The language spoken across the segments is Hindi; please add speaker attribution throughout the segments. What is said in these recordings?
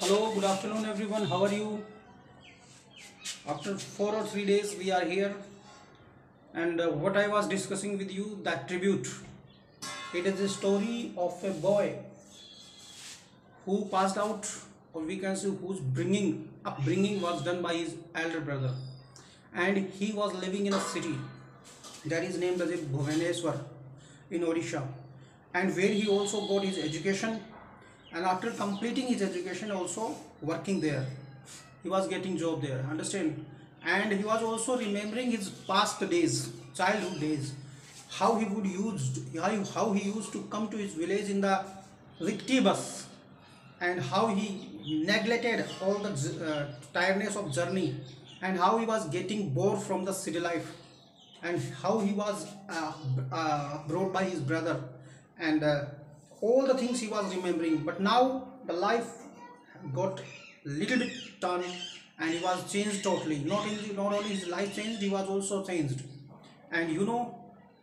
Speaker 1: Hello, good afternoon everyone. How are you? After 4 or 3 days, we are here, and what I was discussing with you, that tribute. It is a story of a boy who passed out, or we can say whose bringing upbringing was done by his elder brother, and he was living in a city that is named as Bhubaneswar in Odisha, and where he also got his education, and after completing his education also working there, he was getting job there, understand, and he was also remembering his past days, childhood days, how he would use how he used to come to his village in the rickety bus, and how he neglected all the tiredness of journey, and how he was getting bored from the city life, and how he was brought by his brother, and all the things he was remembering. But now the life got little bit turn, and he was changed totally. Not only his life changed, he was also changed. And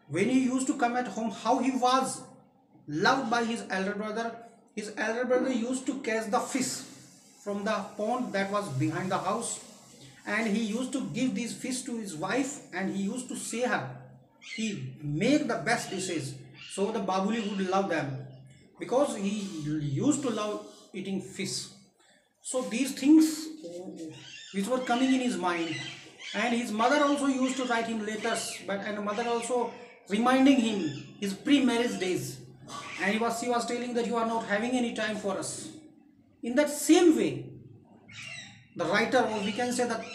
Speaker 1: when he used to come at home, how he was loved by his elder brother. His elder brother used to catch the fish from the pond that was behind the house, and he used to give these fish to his wife, and he used to say her he make the best dishes, so the babuli would love them, because he used to love eating fish. So these things which were coming in his mind, and his mother also used to write him letters, and mother also reminding him his pre-marriage days, and she was telling that you are not having any time for us. In that same way, the writer, or we can say that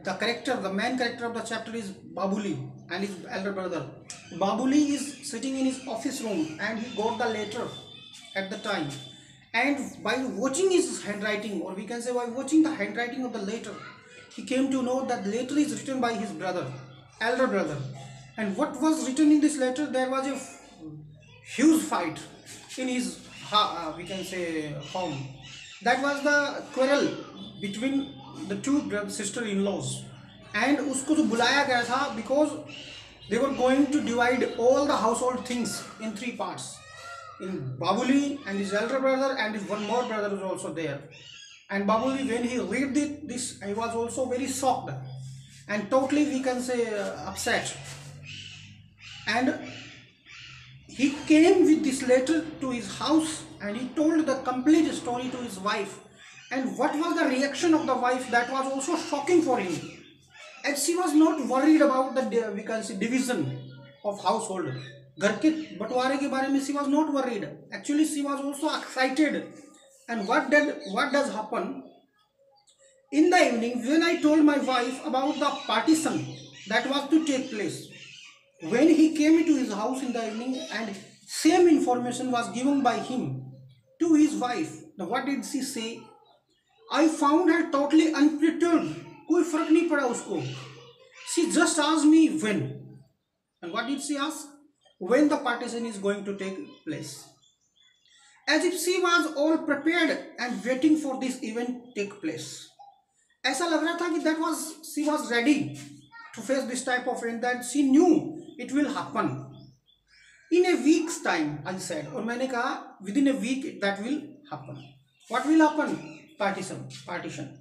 Speaker 1: the main character of the chapter is Babuli and his elder brother. Babuli is sitting in his office room, and he got the letter at the time, and by watching his handwriting, or we can say by watching the handwriting of the letter, he came to know that letter is written by his brother, elder brother. And what was written in this letter? There was a huge fight in his we can say home. That was the quarrel between the two sister-in-laws, and उसको जो बुलाया गया था because they were going to divide all the household things in three parts. In Babuli and his elder brother, and his one more brother was also there. And Babuli, when he read this, he was also very shocked and totally, we can say, upset. And he came with this letter to his house, and he told the complete story to his wife. And what was the reaction of the wife? That was also shocking for him. And she was not worried about the, we can say, division of household. घर के बंटवारे के बारे में she was not worried. Actually, she was also excited. And what does happen? In the evening, when I told my wife about the partition that was to take place, when he came into his house in the evening, and same information was given by him to his wife. Now what did she say? I found her totally unperturbed. कोई फर्क नहीं पड़ा उसको. She just asked me when. And what did she ask? When the partition is going to take place. As if she was all prepared and waiting for this event take place. ऐसा लग रहा था कि she was ready to face this type of event, that she knew it will happen. In a week's time, I said, और मैंने कहा within a week that will happen. What will happen? Partition.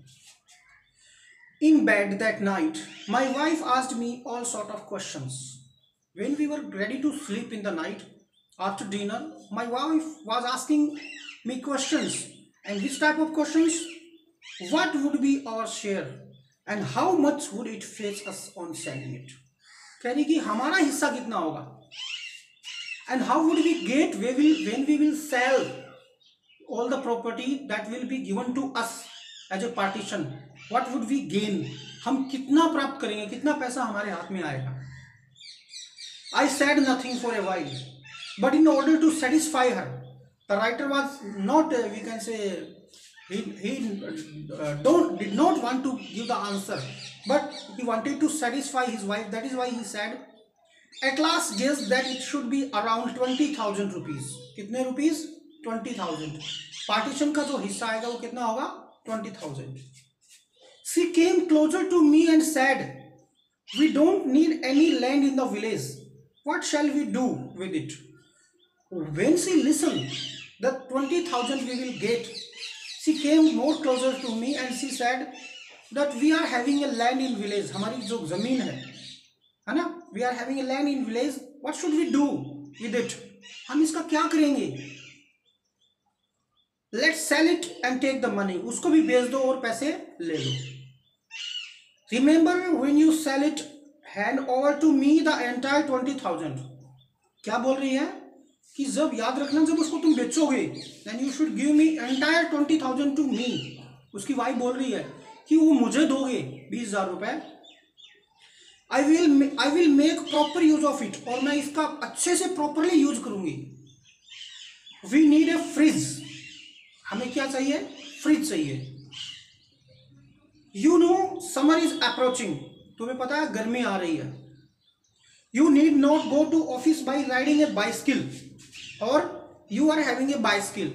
Speaker 1: In bed that night, my wife asked me all sort of questions. When we were ready to sleep in the night, after dinner, my wife was asking me questions. And which type of questions? What would be our share? And how much would it fetch us on selling it? कह रही कि हमारा हिस्सा कितना होगा? And how would we get when we will sell all the property that will be given to us as a partition? What would we gain? हम कितना प्राप्त करेंगे? कितना पैसा हमारे हाथ में आएगा? I said nothing for a while, but in order to satisfy her, the writer was not, we can say, he did not want to give the answer, but he wanted to satisfy his wife. That is why he said, at last guessed that it should be around 20,000 rupees. कितने rupees? 20,000. Partition का जो हिस्सा आएगा वो कितना होगा? 20,000. She came closer to me and said, we don't need any land in the village. What shall we do with it? When she listened, the 20,000 we will get, she came more closer to me and she said that we are having a land in village, हमारी जो जमीन है ना, we are having a land in village, what should we do with it, हम इसका क्या करेंगे, let's sell it and take the money, उसको भी बेच दो और पैसे ले लो। Remember when you sell it hand over to me the entire 20,000। क्या बोल रही है कि जब, याद रखना, जब उसको तुम बेचोगे then you should give me entire 20,000 to me. उसकी वाइफ बोल रही है कि वो मुझे दोगे 20,000 रुपए, I will make proper use of it, और मैं इसका अच्छे से प्रॉपरली यूज करूंगी। वी नीड ए फ्रिज, हमें क्या चाहिए, फ्रिज चाहिए। You know summer is approaching, तुम्हें पता है गर्मी आ रही है। You need not go to office by riding a bicycle, और you are having a bicycle,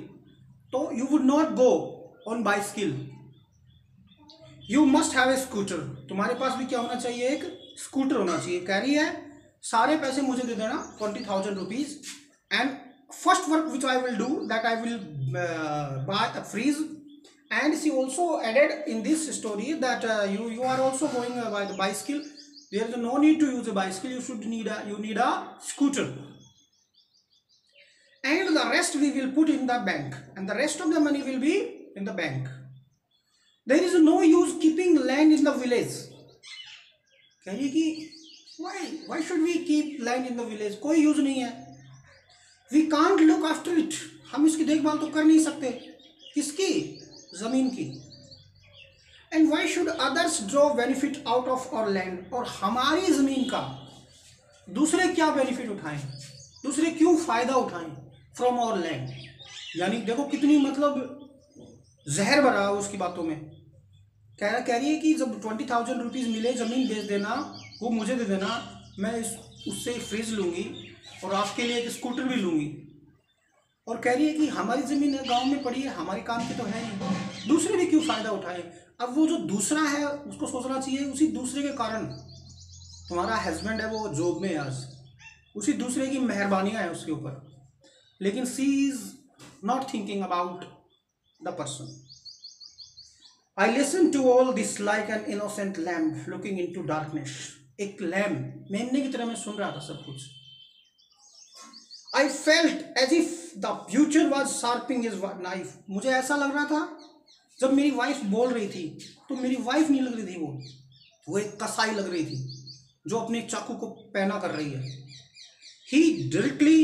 Speaker 1: तो you would not go on bicycle, you must have a scooter, तुम्हारे पास भी क्या होना चाहिए, एक स्कूटर होना चाहिए। कह रही है सारे पैसे मुझे दे देना 20,000 rupees, and first work which I will do that I will buy a fridge, and she also added in this story that you are also going by the bicycle, there is no need to use a bicycle, you need a scooter, and the rest we will put in the bank, and the rest of the money will be in the bank. There is no use keeping land in the village, कह रही कि why should we keep land in the village, कोई यूज नहीं है, we can't look after it, हम इसकी देखभाल तो कर नहीं सकते, किसकी, जमीन की, and why should others draw benefit out of our land, और हमारी जमीन का दूसरे क्या बेनिफिट उठाएं, दूसरे क्यों फायदा उठाएं फ्रॉम आवर लैंड। यानी देखो कितनी मतलब जहर भरा है उसकी बातों में। कह रही है कि जब 20,000 रुपीज मिले, जमीन बेच देना, वो मुझे दे देना, मैं उससे फ्रिज लूंगी और आपके लिए एक स्कूटर भी लूंगी, और कह रही है कि हमारी ज़मीन है, गांव में पड़ी है, हमारे काम की तो है नहीं, दूसरे भी क्यों फ़ायदा उठाए। अब वो जो दूसरा है उसको सोचना चाहिए, उसी दूसरे के कारण तुम्हारा हस्बैंड है वो जॉब में है आज, उसी दूसरे की मेहरबानियाँ हैं उसके ऊपर, लेकिन she is not thinking about the person. I listen to all this like an innocent lamp looking in to darkness, एक लैम्प, मेमने की तरह मैं सुन रहा था सब कुछ। I felt as if the future was sharpening his knife, मुझे ऐसा लग रहा था जब मेरी वाइफ बोल रही थी, तो मेरी वाइफ नहीं लग रही थी, वो एक कसाई लग रही थी जो अपने चाकू को पैना कर रही है। He directly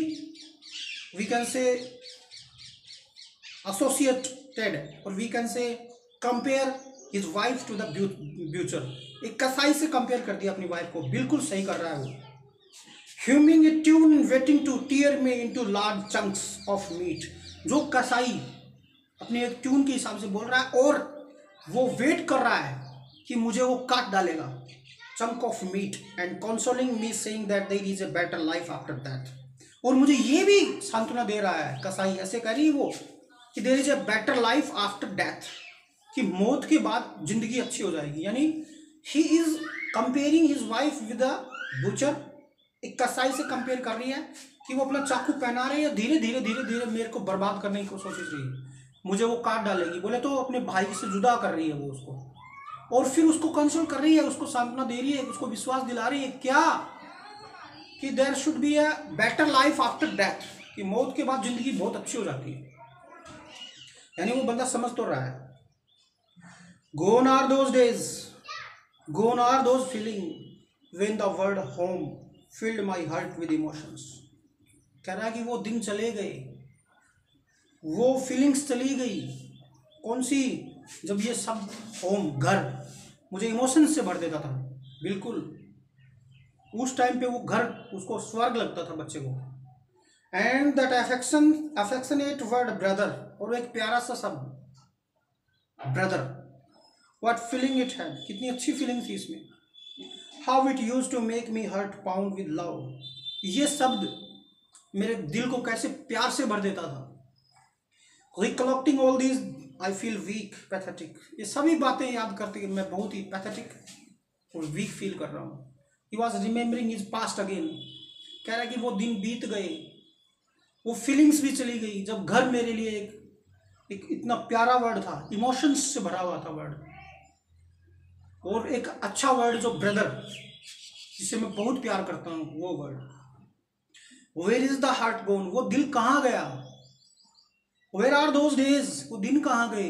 Speaker 1: we can say associated or we can say compare his wife to the butcher, एक कसाई से कंपेयर कर दिया अपनी वाइफ को, बिल्कुल सही कर रहा है वो। Humming a tune waiting to tear me into large chunks of meat, जो कसाई अपने एक ट्यून के हिसाब से बोल रहा है और वो वेट कर रहा है कि मुझे वो काट डालेगा, chunk of meat, and consoling me saying that there is a better life after that, और मुझे ये भी सांत्वना दे रहा है, कसाई ऐसे कह रही है वो कि there is a better life after death, कि मौत के बाद जिंदगी अच्छी हो जाएगी। यानी he is comparing his wife with a butcher, एक कसाई से कंपेयर कर रही है कि वो अपना चाकू पहना रही है, धीरे धीरे धीरे धीरे मेरे को बर्बाद करने की कोशिश रही है, मुझे वो काट डालेगी, बोले तो अपने भाई से जुदा कर रही है वो उसको, और फिर उसको कंसोल कर रही है, उसको सांत्वना दे रही है, उसको विश्वास दिला रही है क्या, कि there should be a better life after death, कि मौत के बाद जिंदगी बहुत अच्छी हो जाती है। यानी वो बंदा समझ तो रहा है। Gone are those days, gone are those feelings when the word home filled my heart with emotions। कह रहा है कि वो दिन चले गए, वो फीलिंग्स चली गई, कौन सी, जब ये सब होम, घर, मुझे इमोशंस से भर देता था, बिल्कुल उस टाइम पे वो घर उसको स्वर्ग लगता था बच्चे को। And that affectionate word brother, और एक प्यारा सा शब्द brother, what feeling it had, कितनी अच्छी फीलिंग थी इसमें। How it use to make me heart pound with love, ये शब्द मेरे दिल को कैसे प्यार से भर देता था। Recollecting all these I feel weak pathetic, ये सभी बातें याद करते मैं बहुत ही पैथेटिक और वीक फील कर रहा हूँ। He was remembering his past again, कह रहा है कि वो दिन बीत गए, वो फीलिंग्स भी चली गई, जब घर मेरे लिए एक एक इतना प्यारा वर्ड था, इमोशंस से भरा हुआ था वर्ड, और एक अच्छा वर्ड जो ब्रदर, जिसे मैं बहुत प्यार करता हूँ, वो word. Where is the heart gone, वो दिल कहाँ गया? वेयर आर दोज डेज, वो दिन कहाँ गए?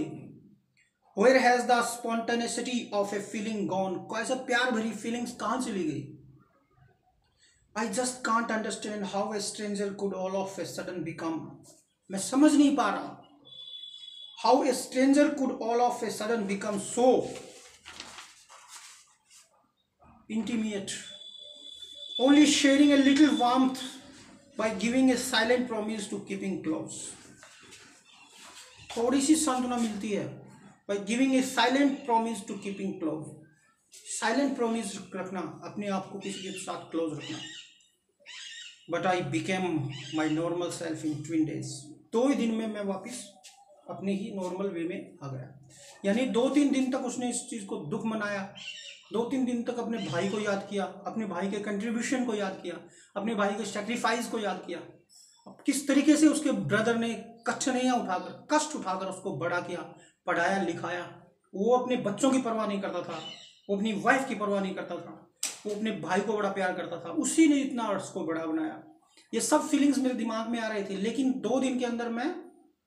Speaker 1: Where has the spontaneity of a feeling gone, कैसे प्यार भरी फीलिंग्स कहाँ चली गई? I just can't understand how a stranger could all of a sudden become, मैं समझ नहीं पा रहा how a stranger could all of a sudden become so intimate, only sharing a little warmth by giving a silent promise to keeping close. थोड़ी सी सांत्वना मिलती है by giving a silent promise to keeping close. Silent promise रखना, अपने आप को किसी के साथ क्लोज रखना. But I became my normal self in 2 days. 2 ही दिन में मैं वापस अपने ही नॉर्मल वे में आ गया. यानी 2-3 दिन तक उसने इस चीज़ को दुख मनाया, 2-3 दिन तक अपने भाई को याद किया, अपने भाई के कंट्रीब्यूशन को याद किया, अपने भाई के सेक्रीफाइस को याद किया, किस तरीके से उसके ब्रदर ने कष्ट उठाकर उसको बड़ा किया, पढ़ाया लिखाया. वो अपने बच्चों की परवाह नहीं करता था, वो अपनी वाइफ की परवाह नहीं करता था, वो अपने भाई को बड़ा प्यार करता था, उसी ने इतना उसको बड़ा बनाया. ये सब फीलिंग्स मेरे दिमाग में आ रही थी, लेकिन 2 दिन के अंदर मैं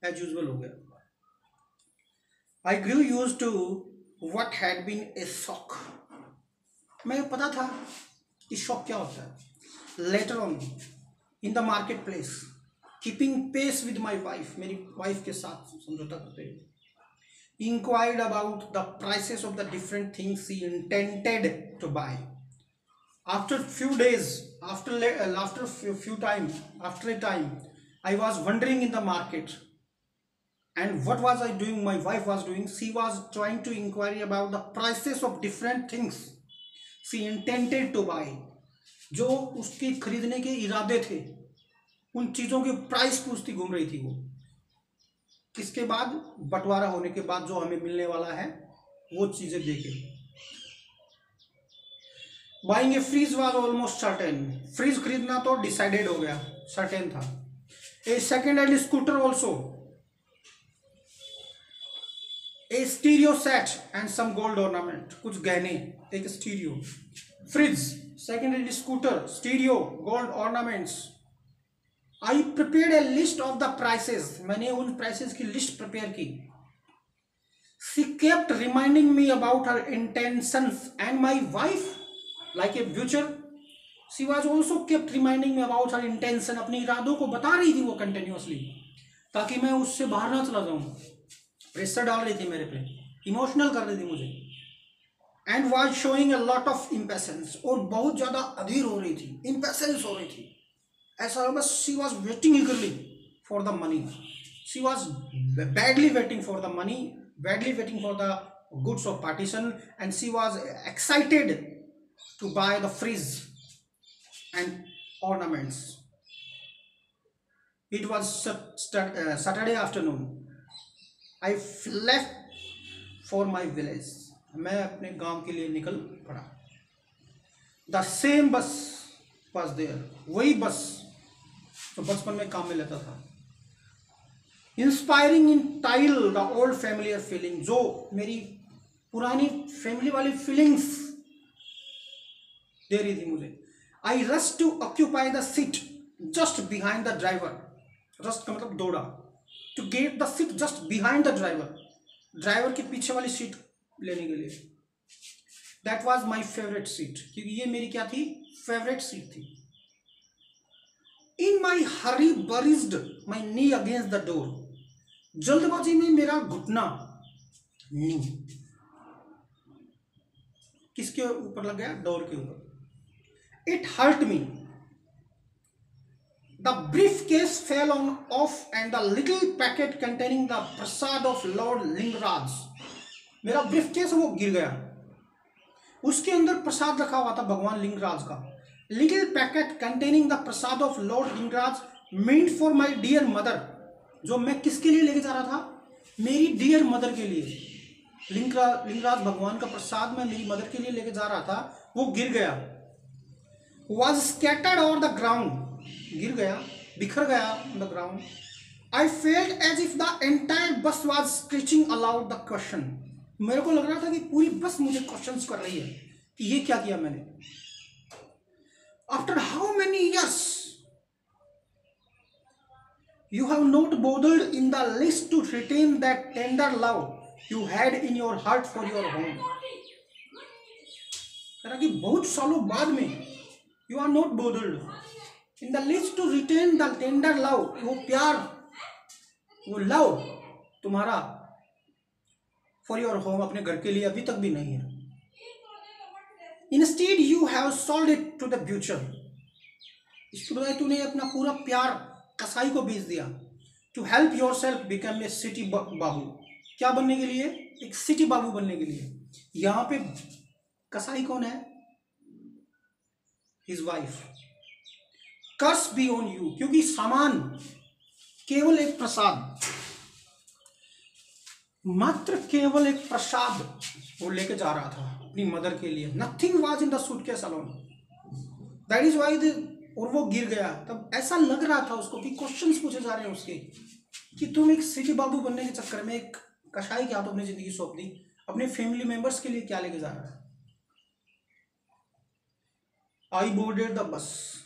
Speaker 1: एज यूजुअल हो गया. I grew used to what had been a shock. मैं पता था कि शॉक क्या होता है. Later on in the market place, keeping pace with my wife, मेरी वाइफ के साथ समझौता करते हुए, inquired about the prices of the different things he intended to buy. After few days, after a time, I was wandering in the market, and what was I doing? My wife was doing. She was trying to inquire about the prices of different things she intended to buy. जो उसके खरीदने के इरादे थे, उन चीज़ों के प्राइस पूछती घूम रही थी वो. किसके बाद? बंटवारा होने के बाद जो हमें मिलने वाला है वो चीज़ें देखे. Buying a fridge was almost certain. Fridge खरीदना तो डिसाइडेड हो गया, सर्टेन था. A second hand scooter also, a stereo set and some gold ornament, कुछ गहने, एक stereo, fridge, second hand scooter, stereo, gold ornaments. I prepared a list of the prices, मैंने उन प्राइसेस की लिस्ट प्रिपेयर की. She kept reminding me about her intentions and my wife like a butcher, she was also kept reminding me about her intention. अपने इरादों को बता रही थी वो कंटिन्यूसली, ताकि मैं उससे बाहर ना चला जाऊं. प्रेशर डाल रही थी मेरे पे, इमोशनल कर रही थी मुझे. And was showing a lot of impatience, और बहुत ज़्यादा अधीर हो रही थी, impatience हो रही थी. ऐसा बस she was waiting eagerly for the money. She was badly waiting for the money, badly waiting for the goods of partition, and she was excited to buy the fridge and ornaments. It was Saturday afternoon. I left for my village. मैं अपने गांव के लिए निकल पड़ा. The same bus was there. वही बस जो बचपन में काम में लेता था. Inspiring in tile the old familiar feeling, जो मेरी पुरानी फैमिली वाली फीलिंग्स दे रही थी मुझे. I rush to occupy the seat just behind the driver. Rush का मतलब दौड़ा. To get the seat just behind the driver, driver के पीछे वाली सीट लेने के लिए. That was my favourite seat, क्योंकि ये मेरी क्या थी? फेवरेट सीट थी. In my hurry buried my knee against the door. जल्दबाजी में मेरा घुटना नी किसके ऊपर लग गया? डोर के ऊपर. It hurt me. The briefcase fell off and the little packet containing the prasad of Lord Lingaraj. मेरा briefcase वो गिर गया. उसके अंदर प्रसाद रखा हुआ था भगवान लिंगराज का. Little packet containing the prasad of Lord Lingaraj meant for my dear mother. जो मैं किसके लिए लेके जा रहा था? मेरी डियर मदर के लिए. लिंगराज भगवान का प्रसाद मैं मेरी मदर के लिए लेके जा रहा था, वो गिर गया. Was scattered over the ground, गिर गया, बिखर गया on the ground. I felt as if the entire bus was screeching aloud the question. मेरे को लग रहा था कि पूरी बस मुझे क्वेश्चंस कर रही है कि ये क्या किया मैंने. After how many years you have not bothered in the least to retain that tender love you had in your heart for your home. कह कि बहुत सालों बाद में you are not bothered in the least to retain the tender love, वो प्यार, वो लव तुम्हारा for your home, अपने घर के लिए अभी तक भी नहीं है. Instead you have sold it to the butcher. इसके बजाय तूने अपना पूरा प्यार कसाई को बेच दिया. To help yourself become a city बाबू. क्या बनने के लिए? एक सिटी बाबू बनने के लिए. यहाँ पे कसाई कौन है? His wife. Curse be on you. क्योंकि सामान केवल एक प्रसाद, मात्र केवल एक प्रसाद वो लेके जा रहा था अपनी मदर के लिए. Nothing was in the suitcase alone. That is why और वो गिर गया. तब ऐसा लग रहा था उसको कि क्वेश्चंस पूछे जा रहे हैं उसके कि तुम एक सिटी बाबू बनने के चक्कर में एक कसाई के हाथों अपनी जिंदगी सौंप दी, अपने फैमिली मेंबर्स के लिए क्या लेके जा रहा है. I boarded the bus,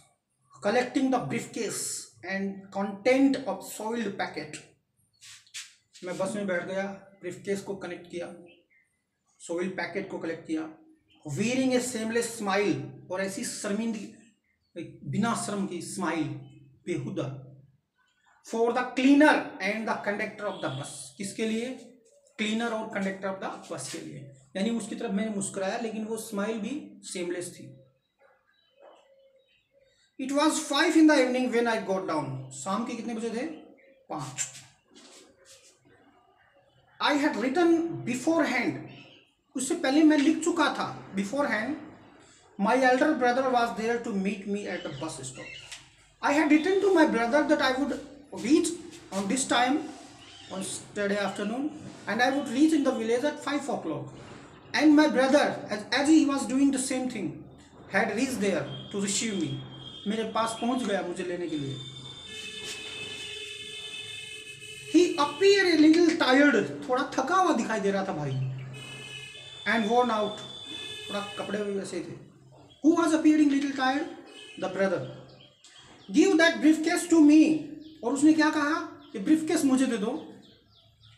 Speaker 1: collecting the briefcase and content of soiled packet. मैं बस में बैठ गया, ब्रीफकेस को कनेक्ट किया, सोइल पैकेट को कलेक्ट किया. wearing a shameless smile, और ऐसी शर्मिंदगी, बिना शर्म की स्माइल, बेहुदा. For the cleaner and the conductor of the bus. किसके लिए? क्लीनर और कंडक्टर ऑफ द बस के लिए. यानी उसकी तरफ मैंने मुस्कुराया, लेकिन वो स्माइल भी सेमलेस थी. It was 5 in the evening when I got down. शाम के कितने बजे थे? 5. I had written beforehand. उससे पहले मैं लिख चुका था beforehand. My elder brother was there to meet me at the bus stop. I had written to my brother that I would reach on this time on Saturday afternoon, and I would reach in the village at 5 o'clock. And my brother, as he was doing the same thing, had reached there to receive me. मेरे पास पहुंच गया मुझे लेने के लिए. He appeared a little tired. थोड़ा थका हुआ दिखाई दे रहा था भाई. And worn out. थोड़ा कपड़े भी वैसे थे. Who was appearing little tired? The brother. Give that briefcase to me. और उसने क्या कहा? ये briefcase मुझे दे दो.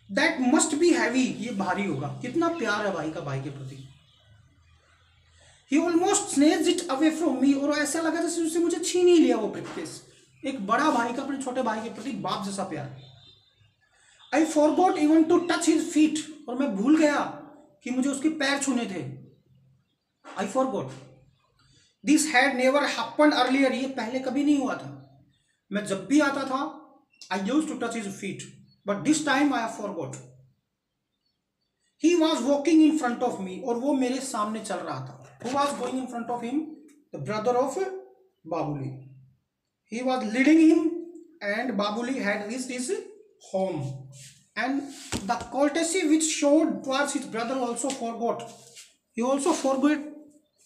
Speaker 1: That must be heavy. ये भारी होगा. कितना प्यार है भाई का भाई के प्रति. He almost snatched it away from me. और ऐसा लगा जैसे उसने मुझे छीन ही लिया वो briefcase. एक बड़ा भाई का अपने छोटे भाई के प्रति बाप जैसा प्यार. I forgot even to touch his feet. और मैं भूल गया कि मुझे उसके पैर छूने थे. I forgot. This had never happened earlier. ये पहले कभी नहीं हुआ था. मैं जब भी आता था I used to touch his feet, but this time I forgot. He was walking in front of me. और वो मेरे सामने चल रहा था. Who was going in front of him? The brother of Babuli. He was leading him, and Babuli had reached his home. And the courtesy which showed towards his brother also forgot. He also forgot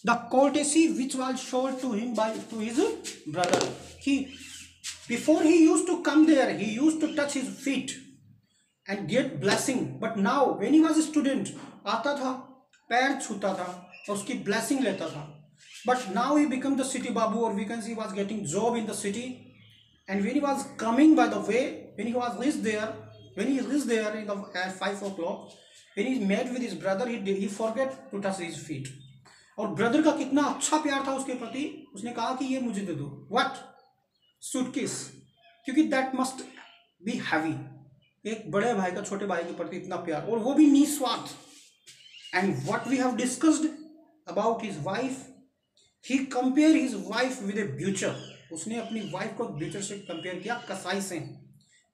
Speaker 1: the courtesy which was shown to him to his brother. Before he used to come there, he used to touch his feet and get blessing. But now when he was a student, आता था, पैर छूता था और उसकी blessing लेता था. But now he became the city babu, or we can see he was getting job in the city. And when he was coming by the way, when he reached there at 5 o'clock, when he met with his brother, he forgot to touch his feet. और ब्रदर का कितना अच्छा प्यार था उसके प्रति. उसने कहा कि ये मुझे दे दो. What? सूटकेस. क्योंकि that must be heavy. एक बड़े भाई का छोटे भाई के प्रति इतना प्यार, और वो भी निस्वार्थ. And what we have discussed about his wife, he compared his wife with a butcher. उसने अपनी वाइफ को butcher से कंपेयर किया, कसाई से.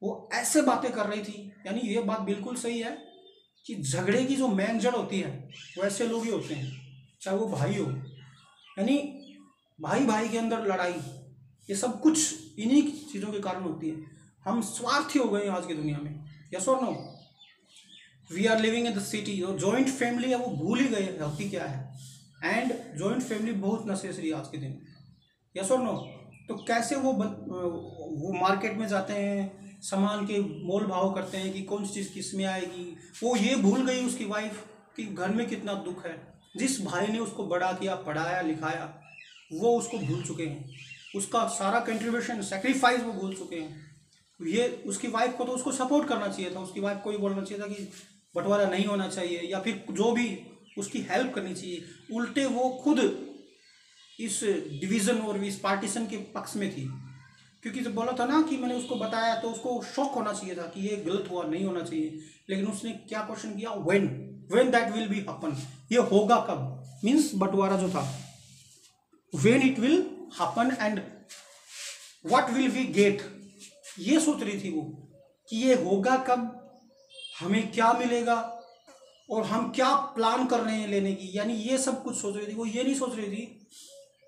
Speaker 1: वो ऐसे बातें कर रही थी. यानी ये बात बिल्कुल सही है कि झगड़े की जो मेन जड़ होती है वो ऐसे लोग ही होते हैं, चाहे वो भाई हो. यानी भाई भाई के अंदर लड़ाई, ये सब कुछ इन्हीं चीज़ों के कारण होती है. हम स्वार्थी हो गए हैं आज की दुनिया में. यस और no? We are living in the city. जो जॉइंट फैमिली है वो भूल ही गए होती क्या है. एंड जॉइंट फैमिली बहुत नेसेसरी आज के दिन. यस और नो? तो कैसे वो मार्केट में जाते हैं, सामान के मोल भाव करते हैं कि कौन सी चीज़ किस में आएगी। वो ये भूल गई उसकी वाइफ कि घर में कितना दुख है। जिस भाई ने उसको बड़ा किया, पढ़ाया लिखाया, वो उसको भूल चुके हैं। उसका सारा कंट्रीब्यूशन, सेक्रीफाइस वो भूल चुके हैं। ये उसकी वाइफ को तो उसको सपोर्ट करना चाहिए था। उसकी वाइफ को ये बोलना चाहिए था कि बंटवारा नहीं होना चाहिए, या फिर जो भी उसकी हेल्प करनी चाहिए। उल्टे वो खुद इस डिवीज़न और इस पार्टीशन के पक्ष में थी, क्योंकि जब बोला था ना कि मैंने उसको बताया तो उसको शॉक होना चाहिए था कि ये गलत हुआ, नहीं होना चाहिए। लेकिन उसने क्या क्वेश्चन किया, when that will be happen, ये होगा कब, मीन्स बंटवारा जो था, when it will happen and what will we get, ये सोच रही थी वो कि ये होगा कब, हमें क्या मिलेगा और हम क्या प्लान कर रहे हैं लेने की। यानी ये सब कुछ सोच रही थी वो। ये नहीं सोच रही थी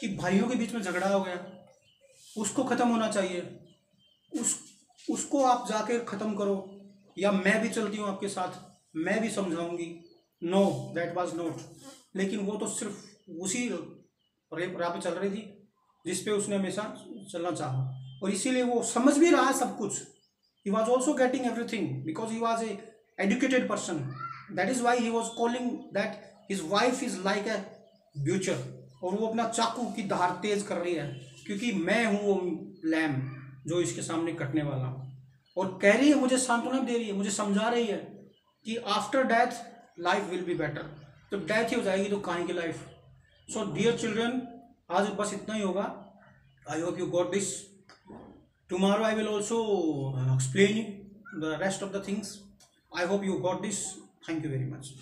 Speaker 1: कि भाइयों के बीच में झगड़ा हो गया, उसको ख़त्म होना चाहिए, उसको आप जाके ख़त्म करो, या मैं भी चलती हूँ आपके साथ, मैं भी समझाऊंगी। No, that was not. लेकिन वो तो सिर्फ उसी राह पे चल रही थी जिस पे उसने हमेशा चलना चाहा, और इसीलिए वो समझ भी रहा है सब कुछ। He was also getting everything because he was a educated person. That is why he was calling that his wife is like a ब्यूचर। और वो अपना चाकू की धार तेज कर रही है, क्योंकि मैं हूँ वो लैम जो इसके सामने कटने वाला हूँ। और कह रही है, मुझे सांत्वना दे रही है, मुझे समझा रही है कि after death life will be better. तो डेथ ही हो जाएगी तो कहाँ की लाइफ। सो डियर चिल्ड्रन, आज बस इतना ही होगा। I hope you got this. Tomorrow I will also explain the rest of the things. I hope you got this. Thank you very much.